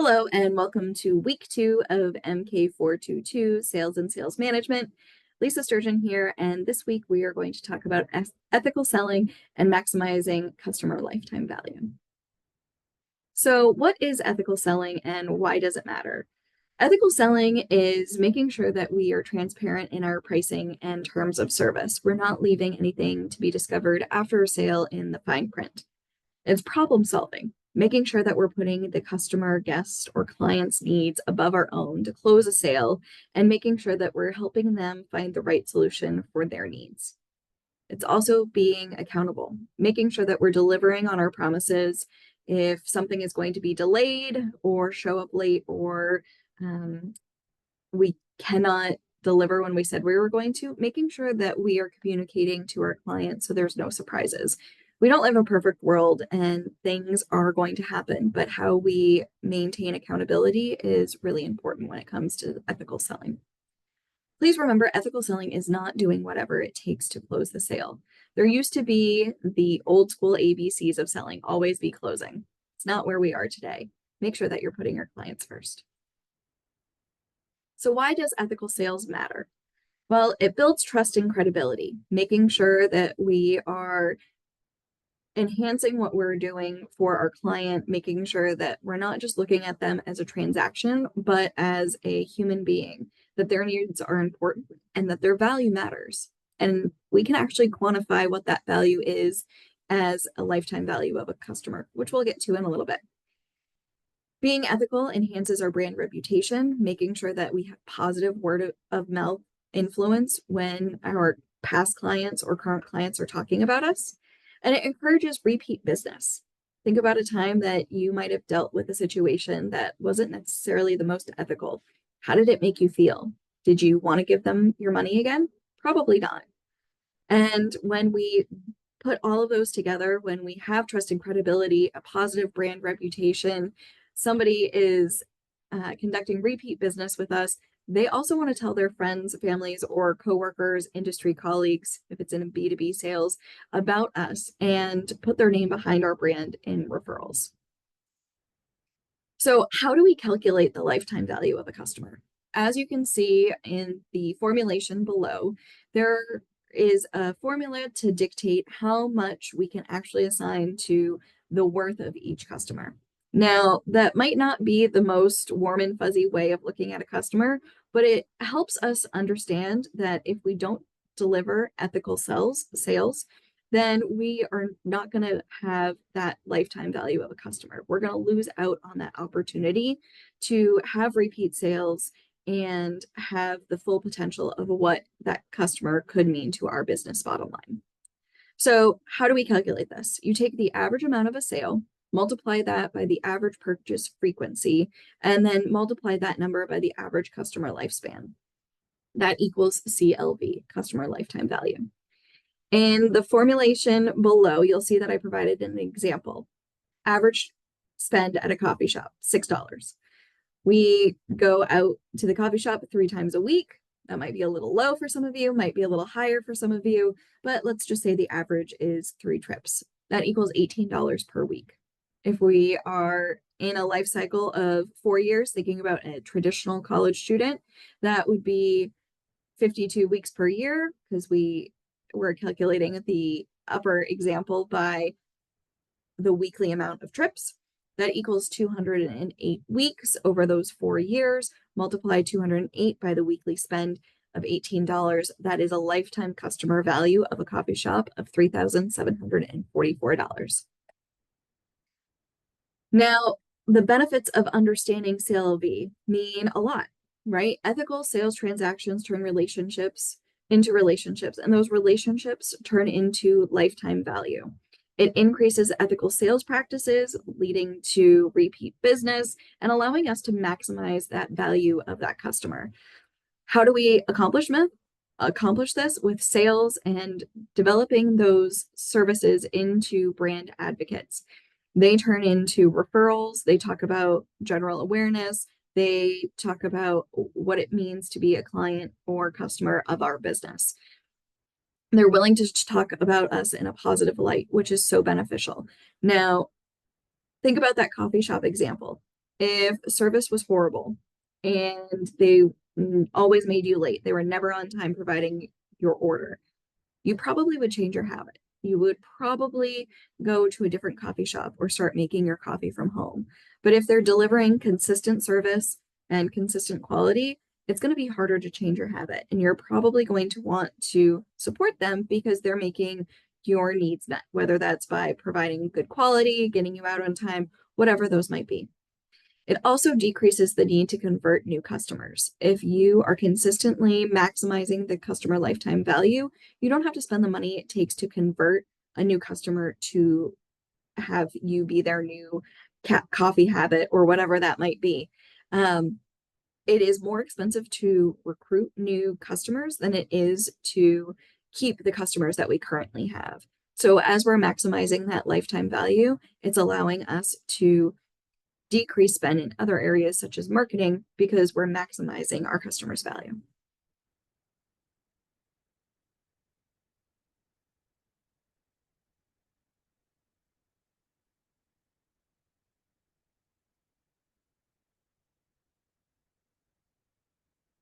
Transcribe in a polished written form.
Hello and welcome to week 2 of MK422 Sales and Sales Management. Lisa Sturgeon here, and this week we are going to talk about ethical selling and maximizing customer lifetime value. So, what is ethical selling and why does it matter? Ethical selling is making sure that we are transparent in our pricing and terms of service. We're not leaving anything to be discovered after a sale in the fine print. It's problem solving, making sure that we're putting the customer, guest, or client's needs above our own to close a sale and making sure that we're helping them find the right solution for their needs. It's also being accountable, making sure that we're delivering on our promises. If something is going to be delayed or show up late or we cannot deliver when we said we were going to, making sure that we are communicating to our clients so there's no surprises. We don't live in a perfect world and things are going to happen, but how we maintain accountability is really important when it comes to ethical selling. Please remember, ethical selling is not doing whatever it takes to close the sale. There used to be the old school ABCs of selling, always be closing. It's not where we are today. Make sure that you're putting your clients first. So why does ethical sales matter? Well, it builds trust and credibility, making sure that we are enhancing what we're doing for our client, making sure that we're not just looking at them as a transaction, but as a human being, that their needs are important and that their value matters. And we can actually quantify what that value is as a lifetime value of a customer, which we'll get to in a little bit. Being ethical enhances our brand reputation, making sure that we have positive word of mouth influence when our past clients or current clients are talking about us. And it encourages repeat business. Think about a time that you might have dealt with a situation that wasn't necessarily the most ethical. How did it make you feel? Did you want to give them your money again? Probably not. And when we put all of those together, when we have trust and credibility, a positive brand reputation, somebody is conducting repeat business with us, they also want to tell their friends, families, or coworkers, industry colleagues, if it's in B2B sales, about us and put their name behind our brand in referrals. So how do we calculate the lifetime value of a customer? As you can see in the formulation below, there is a formula to dictate how much we can actually assign to the worth of each customer. Now, that might not be the most warm and fuzzy way of looking at a customer, but it helps us understand that if we don't deliver ethical sales, then we are not going to have that lifetime value of a customer. We're going to lose out on that opportunity to have repeat sales and have the full potential of what that customer could mean to our business bottom line. So how do we calculate this? You take the average amount of a sale, multiply that by the average purchase frequency, and then multiply that number by the average customer lifespan. That equals CLV, customer lifetime value. In the formulation below, you'll see that I provided an example. Average spend at a coffee shop, $6. We go out to the coffee shop 3 times a week. That might be a little low for some of you, might be a little higher for some of you, but let's just say the average is 3 trips. That equals $18 per week. If we are in a life cycle of 4 years, thinking about a traditional college student, that would be 52 weeks per year, because we're calculating the upper example by the weekly amount of trips. That equals 208 weeks over those 4 years. Multiply 208 by the weekly spend of $18. That is a lifetime customer value of a coffee shop of $3,744. Now, the benefits of understanding CLV mean a lot, right? Ethical sales transactions turn relationships into relationships, and those relationships turn into lifetime value. It increases ethical sales practices, leading to repeat business and allowing us to maximize that value of that customer. How do we accomplish this? With sales and developing those services into brand advocates. They turn into referrals. They talk about general awareness. They talk about what it means to be a client or customer of our business. They're willing to talk about us in a positive light, which is so beneficial. Now, think about that coffee shop example. If service was horrible and they always made you late, they were never on time providing your order, you probably would change your habit. You would probably go to a different coffee shop or start making your coffee from home. But if they're delivering consistent service and consistent quality, it's going to be harder to change your habit. And you're probably going to want to support them because they're making your needs met, whether that's by providing good quality, getting you out on time, whatever those might be. It also decreases the need to convert new customers. If you are consistently maximizing the customer lifetime value, you don't have to spend the money it takes to convert a new customer to have you be their new coffee habit or whatever that might be. It is more expensive to recruit new customers than it is to keep the customers that we currently have. So as we're maximizing that lifetime value, it's allowing us to decrease spend in other areas such as marketing because we're maximizing our customers' value.